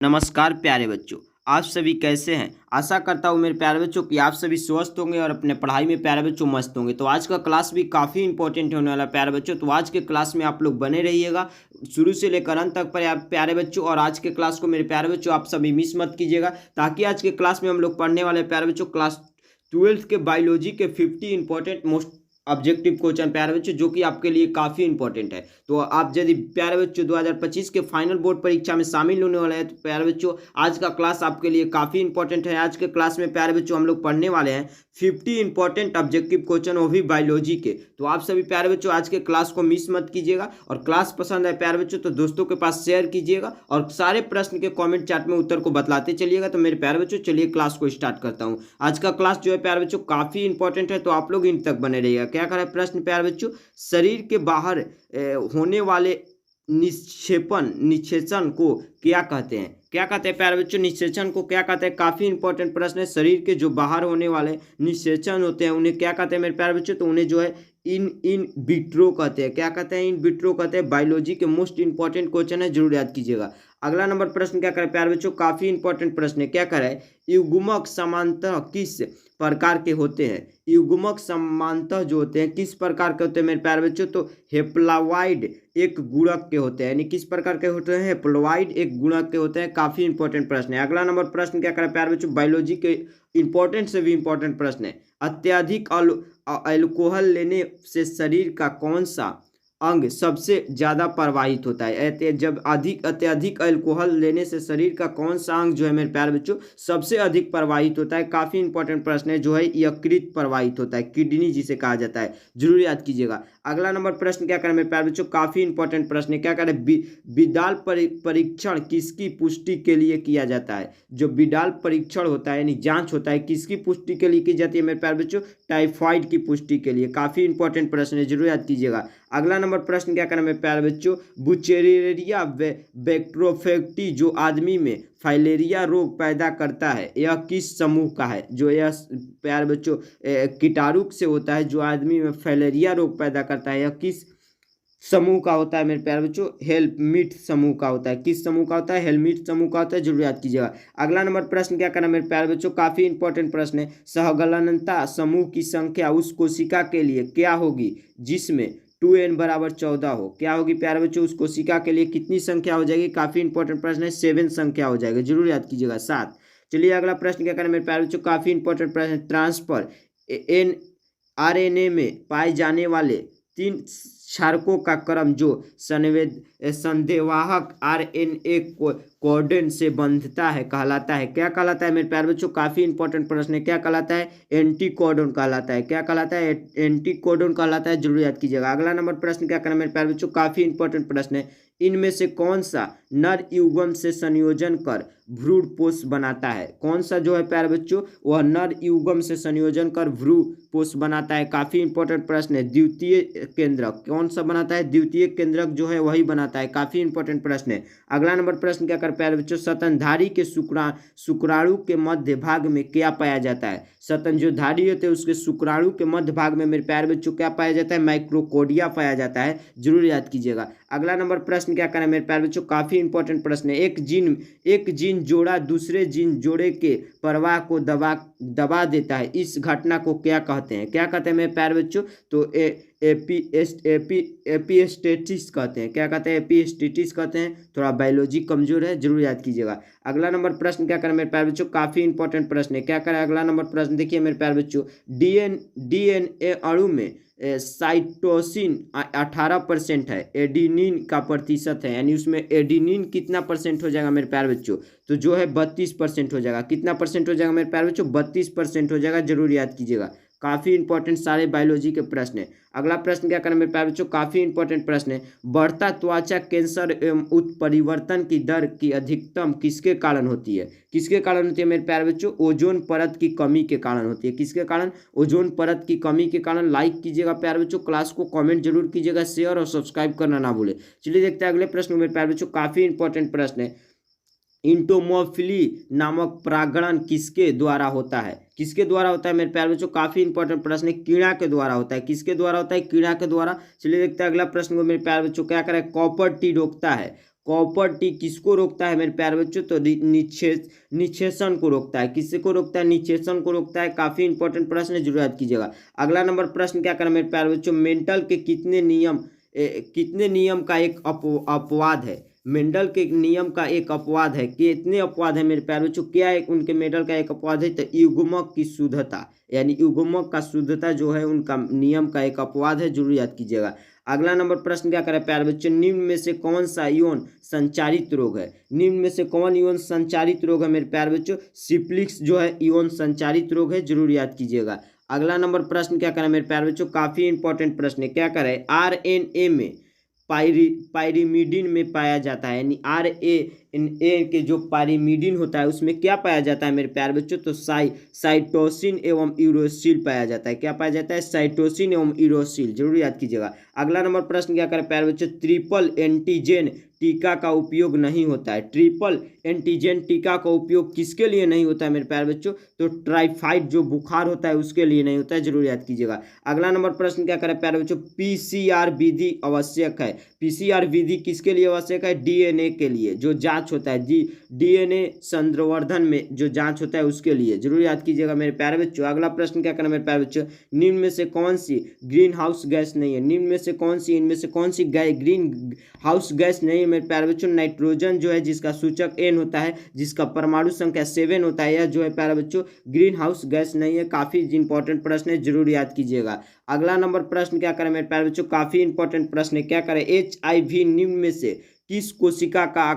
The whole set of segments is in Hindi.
नमस्कार प्यारे बच्चों। आप सभी कैसे हैं। आशा करता हूँ मेरे प्यारे बच्चों कि आप सभी स्वस्थ होंगे और अपने पढ़ाई में प्यारे बच्चों मस्त होंगे। तो आज का क्लास भी काफ़ी इंपॉर्टेंट होने वाला है प्यारे बच्चों। तो आज के क्लास में आप लोग बने रहिएगा शुरू से लेकर अंत तक पर आप प्यारे बच्चों। और आज के क्लास को मेरे प्यारे बच्चों आप सभी मिस मत कीजिएगा, ताकि आज के क्लास में हम लोग पढ़ने वाले प्यारे बच्चों क्लास 12th के बायोलॉजी के 50 इंपॉर्टेंट मोस्ट ऑब्जेक्टिव क्वेश्चन प्यारे बच्चों, जो कि आपके लिए काफ़ी इंपॉर्टेंट है। तो आप यदि प्यारे बच्चों 2025 के फाइनल बोर्ड परीक्षा में शामिल होने वाले हैं तो प्यारे बच्चों आज का क्लास आपके लिए काफ़ी इंपॉर्टेंट है। आज के क्लास में प्यारे बच्चों हम लोग पढ़ने वाले हैं 50 इंपॉर्टेंट ऑब्जेक्टिव क्वेश्चन, वो भी बायोलॉजी के। तो आप सभी प्यारे बच्चों आज के क्लास को मिस मत कीजिएगा, और क्लास पसंद है प्यारे बच्चों तो दोस्तों के पास शेयर कीजिएगा, और सारे प्रश्न के कमेंट चैट में उत्तर को बतलाते चलिएगा। तो मेरे प्यारे बच्चों चलिए क्लास को स्टार्ट करता हूँ। आज का क्लास जो है प्यारे बच्चों काफ़ी इंपॉर्टेंट है, तो आप लोग इन तक बने रहिएगा। क्या करें प्रश्न प्यारे बच्चों, शरीर के बाहर होने वाले निषेचन को क्या कहते हैं। क्या कहते हैं प्यारे बच्चों, निषेचन को क्या कहते हैं। काफी इंपॉर्टेंट प्रश्न है। शरीर के जो बाहर होने वाले निषेचन होते हैं उन्हें क्या कहते हैं मेरे प्यारे बच्चों, तो उन्हें जो है इन विट्रो कहते हैं। क्या कहते हैं, इन विट्रो कहते हैं। बायोलॉजी के मोस्ट इंपॉर्टेंट क्वेश्चन है, जरूर याद कीजिएगा। अगला नंबर प्रश्न क्या करें प्यारे बच्चों, काफी इंपॉर्टेंट प्रश्न है। क्या करें, युग्मक समानतः किस प्रकार के होते हैं। युग्मक समानतः जो होते हैं किस प्रकार के होते हैं मेरे प्यारे बच्चों, तो हेप्लावाइड एक गुणक के होते हैं। यानी किस प्रकार के होते हैं, हेप्लावाइड एक गुणक के होते हैं। काफी इंपॉर्टेंट प्रश्न है। अगला नंबर प्रश्न क्या करें प्यारे बच्चों, बायोलॉजी के इंपॉर्टेंट से भी इंपॉर्टेंट प्रश्न है। अत्यधिक अल्कोहल लेने से शरीर का कौन सा अंग सबसे ज्यादा प्रभावित होता है। जब अत्यधिक अल्कोहल लेने से शरीर का कौन सा अंग जो है मेरे प्यारे बच्चों सबसे अधिक प्रभावित होता है। काफी इंपॉर्टेंट प्रश्न है, जो है यकृत प्रभावित होता है, किडनी जिसे कहा जाता है, जरूर याद कीजिएगा। अगला नंबर प्रश्न क्या करें मेरे प्यारे बच्चों, काफी इंपॉर्टेंट प्रश्न है। क्या करें, बिडाल परीक्षण किसकी पुष्टि के लिए किया जाता है। जो बिडाल परीक्षण होता है यानी जांच होता है, किसकी पुष्टि के लिए की जाती है मेरे प्यारे बच्चों, टाइफाइड की पुष्टि के लिए। काफी इंपॉर्टेंट प्रश्न है, जरूर याद कीजिएगा। अगला नंबर प्रश्न क्या करना मेरे प्यारे बच्चों, बुचेरिया बैक्टरोफेक्टी जो आदमी में फाइलेरिया रोग पैदा करता है, यह किस समूह का है। जो यह प्यारे बच्चों कीटाणु से होता है, जो आदमी में फाइलेरिया रोग पैदा करता है, यह किस समूह का होता है मेरे प्यारे बच्चों, हेल्मिट समूह का होता है। किस समूह का होता है, हेल्मिट समूह का होता है, जरूर याद कीजिएगा। अगला नंबर प्रश्न क्या करना मेरे प्यारे बच्चों, काफी इंपॉर्टेंट प्रश्न है। सहगलनता समूह की संख्या उस कोशिका के लिए क्या होगी जिसमें 2n बराबर 14 हो। क्या होगी प्यारे बच्चों, उस कोशिका के लिए कितनी संख्या हो जाएगी। काफी इंपॉर्टेंट प्रश्न है, 7 संख्या हो जाएगा, जरूर याद कीजिएगा 7। चलिए अगला प्रश्न क्या करें मेरे प्यारे बच्चों, काफी इंपॉर्टेंट प्रश्न है। ट्रांसफर एन आरएनए में पाए जाने वाले 3 क्षारकों का क्रम जो संदेवाहक आरएनए कोडन से बंधता है कहलाता है। क्या कहलाता है मेरे प्यारे बच्चों, काफी इंपॉर्टेंट प्रश्न है। क्या कहलाता है, एंटी कोडन कहलाता है। क्या कहलाता है, एंटी कोडन कहलाता है, जरूर याद कीजिएगा। अगला नंबर प्रश्न क्या करना मेरे प्यारे बच्चों, काफी इंपॉर्टेंट प्रश्न है। इनमें से कौन सा नर युग्म से संयोजन कर भ्रूणपोष बनाता है। कौन सा जो है प्यारे बच्चों, वह नर युग्म से संयोजन कर भ्रूणपोष बनाता है। काफी इंपॉर्टेंट प्रश्न है। द्वितीय केंद्रक कौन सा बनाता है, द्वितीय केंद्रक जो है वही बनाता है। काफी इंपॉर्टेंट प्रश्न है। अगला नंबर प्रश्न क्या कर प्यारे बच्चों, स्तनधारी के शुक्राणु के मध्य भाग में क्या पाया जाता है। स्तन जो धारी होते हैं उसके शुक्राणु के मध्य भाग में मेरे प्यारे बच्चों क्या पाया जाता है, माइक्रोकोडिया पाया जाता है, जरूर याद कीजिएगा। अगला नंबर प्रश्न क्या करें मेरे प्यारे बच्चों, काफी इंपॉर्टेंट प्रश्न है। एक जीन जोड़ा दूसरे जीन जोड़े के प्रवाह को दबा देता है, इस घटना को क्या कहते हैं। क्या कहते हैं मेरे प्यारे बच्चों, तो एपीस्टेटिस कहते हैं। क्या कहते हैं, एपीस्टेटिस कहते हैं। थोड़ा बायोलॉजी कमजोर है, जरूर याद कीजिएगा। अगला नंबर प्रश्न क्या करें मेरे प्यारे बच्चों, काफी इंपॉर्टेंट प्रश्न है। क्या करें, अगला नंबर प्रश्न देखिए मेरे प्यारे बच्चों, डीएनए अणु में साइटोसिन 18% है, एडिनिन का प्रतिशत है, यानी उसमें एडिनिन कितना परसेंट हो जाएगा मेरे प्यारे बच्चों, तो जो है 32% हो जाएगा। कितना परसेंट हो जाएगा मेरे प्यारे बच्चों, 32% हो जाएगा, जरूर याद कीजिएगा। काफी इंपॉर्टेंट सारे बायोलॉजी के प्रश्न है। अगला प्रश्न क्या करें मेरे प्यारे बच्चों, काफी इंपॉर्टेंट प्रश्न है। बढ़ता त्वचा कैंसर एवं उत्परिवर्तन की दर की अधिकतम किसके कारण होती है। किसके कारण होती है मेरे प्यारे बच्चों, ओजोन परत की कमी के कारण होती है। किसके कारण, ओजोन परत की कमी के कारण। लाइक कीजिएगा प्यारे बच्चों, क्लास को कमेंट जरूर कीजिएगा, शेयर और सब्सक्राइब करना ना भूले। चलिए देखते हैं अगले प्रश्न मेरे प्यारे बच्चों, काफी इंपॉर्टेंट प्रश्न है। इंटोमोफिली नामक परागण किसके द्वारा होता है। किसके द्वारा होता है मेरे प्यारे बच्चों, काफी इंपॉर्टेंट प्रश्न है। कीड़ा के द्वारा होता है। किसके द्वारा होता है, कीड़ा के द्वारा। चलिए देखते हैं अगला प्रश्न को मेरे प्यारे बच्चों, क्या करें, कॉपर टी रोकता है कॉपर टी किसको रोकता है मेरे प्यारे बच्चों? तो निक्षेचन को रोकता है। किससे को रोकता है? निक्षेचन को रोकता है। काफी इंपॉर्टेंट प्रश्न है, जरूर याद कीजिएगा। अगला नंबर प्रश्न क्या करें मेरे प्यारे बच्चों? मेंटल के कितने नियम का एक अपवाद है? मेंडल के नियम का एक अपवाद है। कितने अपवाद है मेरे प्यारे बच्चों? क्या एक उनके मेंडल का एक अपवाद है? तो युग्मक की शुद्धता, यानी युग्मक का शुद्धता जो है उनका नियम का एक अपवाद है, जरूर याद कीजिएगा। अगला नंबर प्रश्न क्या करें प्यारे बच्चों? निम्न में से कौन सा यौन संचारित रोग है? निम्न में से कौन यौन संचारित रोग है मेरे प्यारे बच्चों? सिप्लिक्स जो है यौन संचारित रोग है, जरूर याद कीजिएगा। अगला नंबर प्रश्न क्या करें मेरे प्यारे बच्चों? काफी इंपॉर्टेंट प्रश्न है। क्या करें? आरएनए में पायरिमिडीन में पाया जाता है, यानी आरएनए के जो पायरिमिडीन होता है उसमें क्या पाया जाता है मेरे प्यारे बच्चों? तो साइटोसिन एवं यूरोसिल पाया जाता है। क्या पाया जाता है? साइटोसिन एवं यूरोसिल, जरूर याद कीजिएगा। अगला नंबर प्रश्न क्या करें प्यारे बच्चों? ट्रिपल एंटीजन टीका का उपयोग नहीं होता है। ट्रिपल एंटीजन टीका का उपयोग किसके लिए नहीं होता है मेरे प्यारे बच्चों? तो टाइफाइड जो बुखार होता है उसके लिए नहीं होता है, जरूर याद कीजिएगा। अगला नंबर प्रश्न क्या करें प्यारे बच्चों? पीसीआर विधि आवश्यक है। पीसीआर विधि किसके लिए आवश्यक है? डीएनए के लिए जो जांच होता है, डीएनए संवर्धन में जो जांच होता है उसके लिए, जरूर याद कीजिएगा मेरे प्यारे बच्चों। अगला प्रश्न क्या करें मेरे प्यारे बच्चों? निम्न में से कौन सी ग्रीन हाउस गैस नहीं है? निम्न में से कौन सी, इनमें से कौन सी ग्रीन हाउस गैस नहीं है मेरे प्यारे बच्चों? नाइट्रोजन जो है जिसका सूचक N होता है, जिसका परमाणु संख्या 7 होता है, यह जो है प्यारे बच्चों ग्रीन हाउस गैस नहीं है। काफी इंपॉर्टेंट प्रश्न है, जरूर याद कीजिएगा। अगला नंबर प्रश्न क्या करें मेरे प्यारे बच्चों? काफी इंपॉर्टेंट प्रश्न है। क्या करें? HIV निम्न में से किस कोशिका का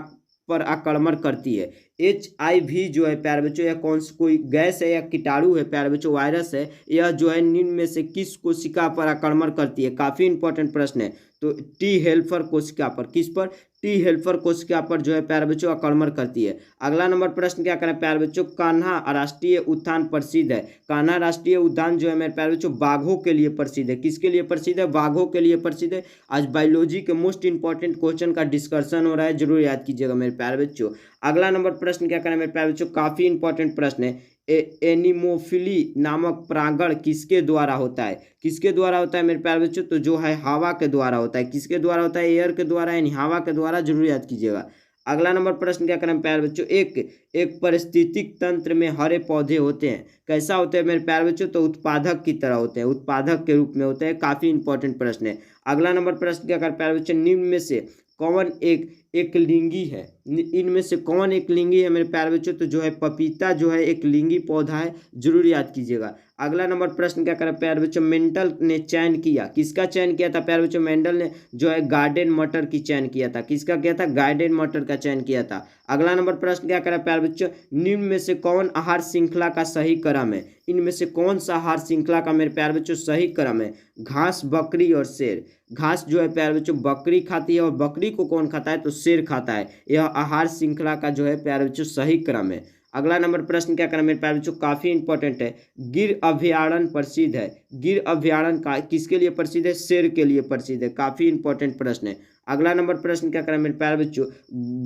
पर आक्रमण करती है? HIV जो है प्यारे बच्चों यह कौन सी कोई गैस है या कीटाणु है प्यारे बच्चों, वायरस है, यह जो है निम्न में से किस कोशिका पर आक्रमण करती है? काफी इंपॉर्टेंट प्रश्न है। तो टी हेल्पर कोशिका पर, किस पर? टी हेल्पर कोशिका पर जो है प्यारे बच्चों आक्रमण करती है। अगला नंबर प्रश्न क्या करें प्यारे बच्चों? कान्हा राष्ट्रीय उद्यान प्रसिद्ध है। कान्हा राष्ट्रीय उद्यान जो है मेरे प्यारे बच्चों बाघों के लिए प्रसिद्ध है। किसके लिए प्रसिद्ध है? बाघों के लिए प्रसिद्ध है। आज बायोलॉजी के मोस्ट इंपॉर्टेंट क्वेश्चन का डिस्कशन हो रहा है, जरूर याद कीजिएगा मेरे प्यारे बच्चों। अगला नंबर प्रश्न क्या करें मेरे प्यारे बच्चों? काफी इंपॉर्टेंट प्रश्न है। एनिमोफिली नामक परागण किसके द्वारा होता है? किसके द्वारा होता है मेरे प्यारे बच्चों? तो जो है हवा के द्वारा होता है। किसके द्वारा होता है? एयर के द्वारा, यानी हवा के द्वारा, जरूर याद कीजिएगा। अगला नंबर प्रश्न क्या करें प्यारे बच्चों? एक पारिस्थितिक तंत्र में हरे पौधे होते हैं, कैसा होते हैं मेरे प्यारे बच्चों? तो उत्पादक की तरह होते हैं, उत्पादक के रूप में होते हैं। काफी इंपॉर्टेंट प्रश्न है। अगला नंबर प्रश्न क्या करें प्यारे बच्चों? निम्न में से कौन एक लिंगी है? इनमें से कौन एक लिंगी है मेरे प्यारे बच्चों? तो जो है पपीता जो है एक लिंगी पौधा है, जरूर याद कीजिएगा। अगला नंबर प्रश्न क्या करें प्यारे बच्चों? मेंडल ने चयन किया, किसका चयन किया था प्यारे बच्चों? मेंडल ने जो है गार्डन मटर की चयन किया था। किसका किया था? गार्डन मटर का चयन किया था। अगला नंबर प्रश्न क्या करें प्यारे बच्चों? निम्न में से कौन आहार श्रृंखला का सही क्रम है? इनमें से कौन सा आहार श्रृंखला का मेरे प्यारे बच्चों सही क्रम है? घास, बकरी और शेर। घास जो है प्यारे बच्चों बकरी खाती है, और बकरी को कौन खाता है? तो शेर खाता है। यह आहार श्रृंखला का जो है प्यारे बच्चों सही क्रम है। अगला नंबर प्रश्न क्या करें मेरे प्यारे बच्चों? काफी इंपॉर्टेंट है। गिर अभयारण्य प्रसिद्ध है। गिर अभयारण्य का किसके लिए प्रसिद्ध है? शेर के लिए प्रसिद्ध है। काफी इंपॉर्टेंट प्रश्न है। अगला नंबर प्रश्न क्या करें मेरे प्यारे बच्चों?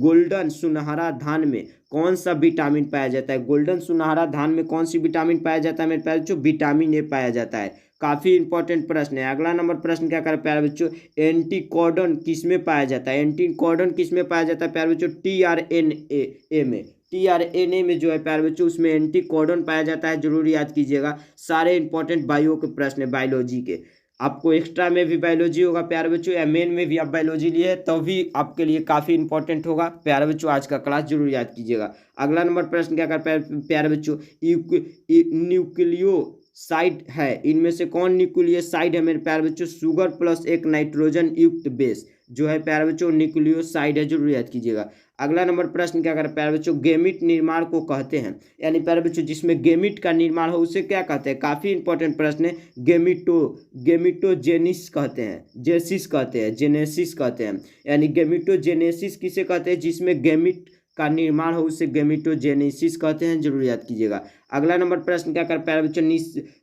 गोल्डन सुनहरा धान में कौन सा विटामिन पाया जाता है? गोल्डन सुनहरा धान में कौन सी विटामिन पाया जाता है मेरे प्यारे बच्चों? विटामिन ए पाया जाता है। काफी इंपॉर्टेंट प्रश्न है। अगला नंबर प्रश्न क्या करें प्यारे बच्चों? एंटीकोडन किस में पाया जाता है? एंटीकोडन किस में पाया जाता है प्यारे बच्चों? टीआरएनए में। टीआरएनए में जो है प्यारे बच्चों उसमें एंटीकोडन पाया जाता है, जरूर याद कीजिएगा। सारे इंपॉर्टेंट बायो के प्रश्न है बायोलॉजी के। आपको एक्स्ट्रा में भी बायोलॉजी होगा प्यारे बच्चों, या मेन में भी आप बायोलॉजी लिए तो भी आपके लिए काफ़ी इंपॉर्टेंट होगा प्यारे बच्चों। आज का क्लास जरूर याद कीजिएगा। अगला नंबर प्रश्न क्या कर प्यारे बच्चों? न्यूक्लियोसाइड है, इनमें से कौन न्यूक्लियोसाइड है मेरे प्यारे बच्चों? शुगर प्लस एक नाइट्रोजन युक्त बेस जो है प्यारे बच्चों न्यूक्लियोसाइड है, जरूर याद कीजिएगा। अगला नंबर प्रश्न क्या कर प्यारे बच्चों? गेमिट निर्माण को कहते हैं, यानी प्यारे बच्चों जिसमें गेमिट का निर्माण हो उसे क्या कहते हैं? काफी इंपॉर्टेंट प्रश्न है। गेमिटोजेनिस कहते हैं, जेसिस कहते हैं, जेनेसिस कहते हैं, यानी गेमिटोजेनेसिस किसे कहते हैं? जिसमें गेमिट का निर्माण हो उसे गेमिटोजेनेसिस कहते हैं, जरूर याद कीजिएगा। अगला नंबर प्रश्न क्या कर प्यारे बच्चों?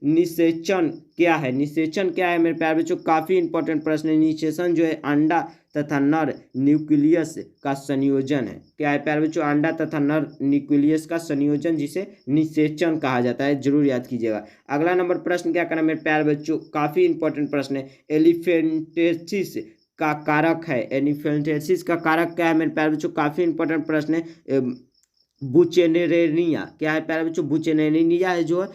निषेचन क्या है? निषेचन क्या है मेरे प्यारे बच्चों? काफी इंपॉर्टेंट प्रश्न है। निषेचन जो है अंडा तथा नर न्यूक्लियस का संयोजन है। क्या है प्यारे बच्चों? अंडा तथा नर न्यूक्लियस का संयोजन, जिसे निषेचन कहा जाता है, जरूर याद कीजिएगा। अगला नंबर प्रश्न क्या करना मेरे प्यारे बच्चों? काफी इंपॉर्टेंट प्रश्न है। एलिफेंटेसिस का कारक है? एनिफिलेक्सिस का कारक क्या है मेरे प्यारे बच्चों? काफी इंपॉर्टेंट प्रश्न है। बुचेनेरेनिया क्या है प्यारे बच्चों? बुचेनेरेनिया है जो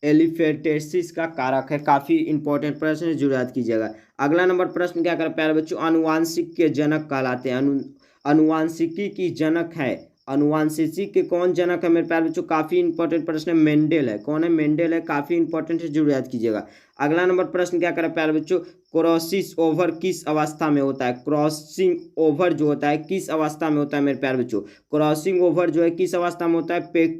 एलिफेंटेसिस का कारक है। काफी इंपॉर्टेंट प्रश्न है, जरूर याद कीजिएगा। अगला नंबर प्रश्न क्या कर प्यारे बच्चों? अनुवांशिक के जनक कहलाते हैं। अनुवांशिकी की जनक है। अनुवांशिकी के कौन जनक है मेरे प्यारे बच्चों? काफी इंपॉर्टेंट प्रश्न है, मेंडेल है। कौन है? मेंडेल है। काफी इंपॉर्टेंट है, जरूर याद कीजिएगा। अगला नंबर प्रश्न क्या करें प्यारे बच्चों? क्रॉसिस ओवर किस अवस्था में होता है? क्रॉसिंग ओवर जो होता है किस अवस्था में होता है मेरे प्यारे बच्चों? क्रॉसिंग ओवर जो है किस अवस्था में होता है?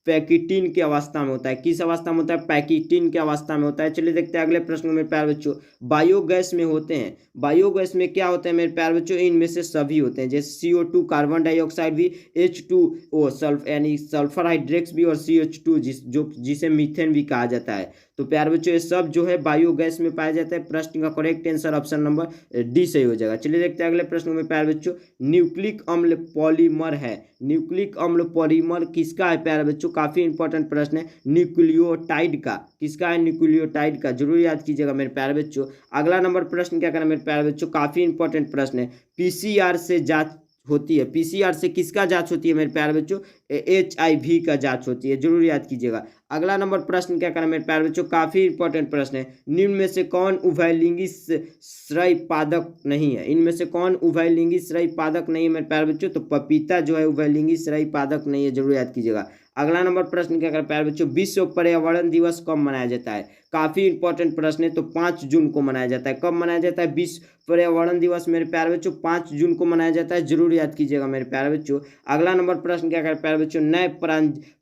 पैकिटिन की अवस्था में होता है। किस अवस्था में होता है? पैकिटिन की अवस्था में होता है। चलिए देखते हैं अगले प्रश्न में मेरे प्यारे बच्चों। बायोगैस में होते हैं। बायोगैस में क्या होते हैं मेरे प्यारे बच्चों? इनमें से सभी होते हैं, जैसे CO2 कार्बन डाइऑक्साइड भी, H2O यानी सल्फर हाइड्रेक्स भी, और CH2 जिसे मीथेन भी कहा जाता है। तो प्यारे बच्चों ये सब जो है बायोगैस में पाया जाता है। प्रश्न का correct answer option number D सही हो जाएगा। चलिए देखते हैं अगले प्रश्न में प्यारे बच्चों। न्यूक्लिक अम्ल पॉलीमर है। न्यूक्लिक अम्ल पॉलीमर किसका है प्यारे बच्चों? काफी इंपॉर्टेंट प्रश्न है। न्यूक्लियोटाइड का। किसका है? न्यूक्लियोटाइड का। जरूर याद कीजिएगा मेरे प्यारे बच्चों। अगला नंबर प्रश्न क्या करना मेरे प्यारे बच्चों? काफी इंपॉर्टेंट प्रश्न है। PCR से जांच होती है। PCR से किसका जांच होती है मेरे प्यारे बच्चों? HIV का जांच होती है। जरूर याद कीजिएगा। अगला नंबर प्रश्न क्या करना मेरे प्यारे बच्चों? काफी इंपॉर्टेंट प्रश्न है। निम्न में से कौन उभयलिंगी श्रेय पादक नहीं है? इनमें से कौन उभयलिंगी श्रेय पादक नहीं है मेरे प्यारे बच्चों? तो पपीता जो है उभयलिंगी श्रेय पादक नहीं है। जरूर याद कीजिएगा। अगला नंबर प्रश्न क्या कर प्यारे बच्चों? विश्व पर्यावरण दिवस कब मनाया जाता है? काफी इंपॉर्टेंट प्रश्न है। तो 5 जून को मनाया जाता है। कब मनाया जाता है विश्व पर्यावरण दिवस मेरे प्यारे बच्चों? 5 जून को मनाया जाता है। जरूर याद कीजिएगा मेरे प्यारे बच्चों। अगला नंबर प्रश्न क्या कर प्यारे बच्चों? नए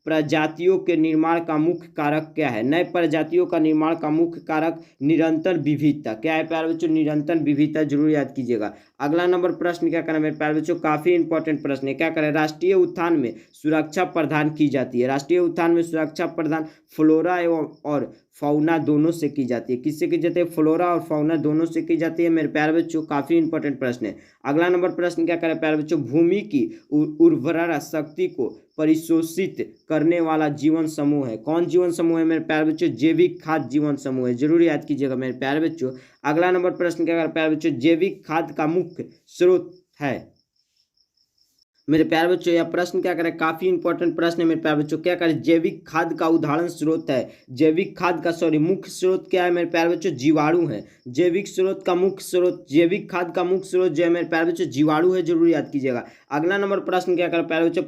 प्रजातियों के निर्माण का मुख्य कारक क्या है? नए प्रजातियों का निर्माण का मुख्य कारक निरंतर विविधता। क्या है प्यारे बच्चों? निरंतर विविधता। जरूर याद कीजिएगा। अगला नंबर प्रश्न क्या करें मेरे प्यारे बच्चों? काफी इंपॉर्टेंट प्रश्न है। क्या करें? राष्ट्रीय उत्थान में सुरक्षा प्रदान की जाती है। राष्ट्रीय उत्थान में सुरक्षा प्रदान फ्लोरा एवं और फौना दोनों से की जाती है। किससे की जाती है? फ्लोरा और फौना दोनों से की जाती है मेरे प्यारे बच्चों। काफी इंपॉर्टेंट प्रश्न है। अगला नंबर प्रश्न क्या करें प्यारे बच्चों? भूमि की उर्वरा शक्ति को परिशोषित करने वाला जीवन समूह है। कौन जीवन समूह है मेरे प्यारे बच्चों? जैविक खाद जीवन समूह है। जरूर याद कीजिएगा मेरे प्यारे बच्चों। अगला नंबर प्रश्न क्या करें प्यारे बच्चों? जैविक खाद का मुख्य स्रोत है मेरे प्यारे बच्चों। यह प्रश्न क्या करें? काफी इंपॉर्टेंट प्रश्न है मेरे प्यारे बच्चों। क्या करें? जैविक खाद का उदाहरण स्रोत है। जैविक खाद का मुख्य स्रोत क्या है मेरे प्यारे बच्चों? जीवाणु है। जैविक स्रोत का मुख्य स्रोत, जैविक खाद का मुख्य स्रोत जो है मेरे प्यारे बच्चों जीवाणु है। जरूर याद कीजिएगा। अगला नंबर प्रश्न क्या करें प्यारे बच्चों?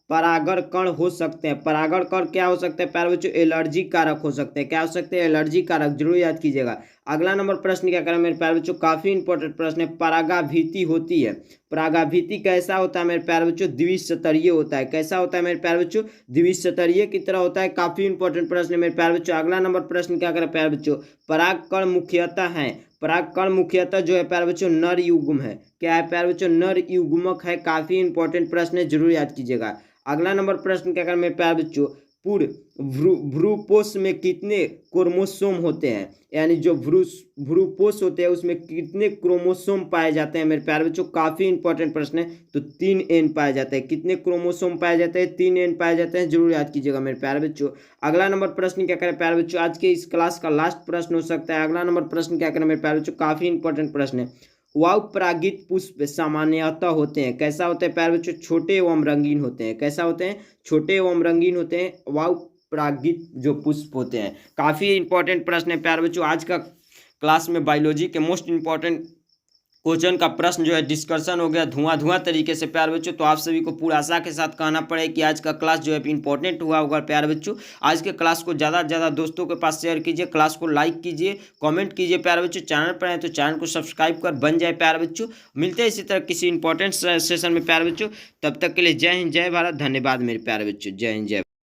परागण कण हो सकते हैं। परागण कण क्या हो सकते हैं प्यारे बच्चों? एलर्जी कारक हो सकते हैं। क्या हो सकते हैं? एलर्जी कारक। जरूर याद कीजिएगा। अगला नंबर प्रश्न क्या करें मेरे प्यारे बच्चों? काफी इंपॉर्टेंट प्रश्न है। परागाभिति होती है। परागाभिति कैसा होता है मेरे प्यारे बच्चों? द्विस्तरीय होता है। कैसा होता है मेरे प्यारे बच्चों? द्विस्तरीय की तरह होता है। काफी इंपॉर्टेंट प्रश्न है मेरे प्यारे बच्चों। अगला नंबर प्रश्न क्या करें प्यारे बच्चों? परागकण मुख्यतः है। परागकण मुख्यतः जो है प्यारे बच्चों नर युग्म है। क्या है प्यारे बच्चों? नर युग्मक है। काफी इंपॉर्टेंट प्रश्न है। जरूर याद कीजिएगा। अगला नंबर प्रश्न क्या करें मेरे प्यारे बच्चों? पूर्ण भ्रूपोष में कितने क्रोमोसोम होते हैं? यानी जो भ्रूपोष होते हैं उसमें कितने क्रोमोसोम पाए जाते हैं मेरे प्यारे बच्चों? काफी इंपॉर्टेंट प्रश्न है। तो 3N पाए जाते हैं। कितने क्रोमोसोम पाए जाते हैं? 3N पाए जाते हैं। जरूर याद कीजिएगा मेरे प्यारे बच्चों। अगला नंबर प्रश्न क्या करें प्यारे बच्चों? आज के इस क्लास का लास्ट प्रश्न हो सकता है। अगला नंबर प्रश्न क्या करें मेरे प्यारे बच्चों? काफी इंपॉर्टेंट प्रश्न है। वायु परागित पुष्प सामान्यतः होते हैं। कैसा होते हैं प्यारे बच्चों? छोटे एवं रंगीन होते हैं। कैसा होते हैं? छोटे एवं रंगीन होते हैं वायु परागित जो पुष्प होते हैं। काफी इंपॉर्टेंट प्रश्न है प्यारे बच्चों। आज का क्लास में बायोलॉजी के मोस्ट इंपॉर्टेंट क्वेश्चन का प्रश्न जो है डिस्कशन हो गया धुआं तरीके से प्यारे बच्चों। तो आप सभी को पूरा आशा के साथ कहना पड़े कि आज का क्लास जो है इंपॉर्टेंट हुआ होगा प्यारे बच्चों। आज के क्लास को ज़्यादा से ज़्यादा दोस्तों के पास शेयर कीजिए। क्लास को लाइक कीजिए, कमेंट कीजिए प्यारे बच्चों। चैनल पर आए तो चैनल को सब्सक्राइब कर बन जाए प्यारे बच्चों। मिलते हैं इसी तरह किसी इंपॉर्टेंट सेशन में प्यारे बच्चों। तब तक के लिए जय हिंद, जय भारत, धन्यवाद मेरे प्यारे बच्चों। जय हिंद, जय।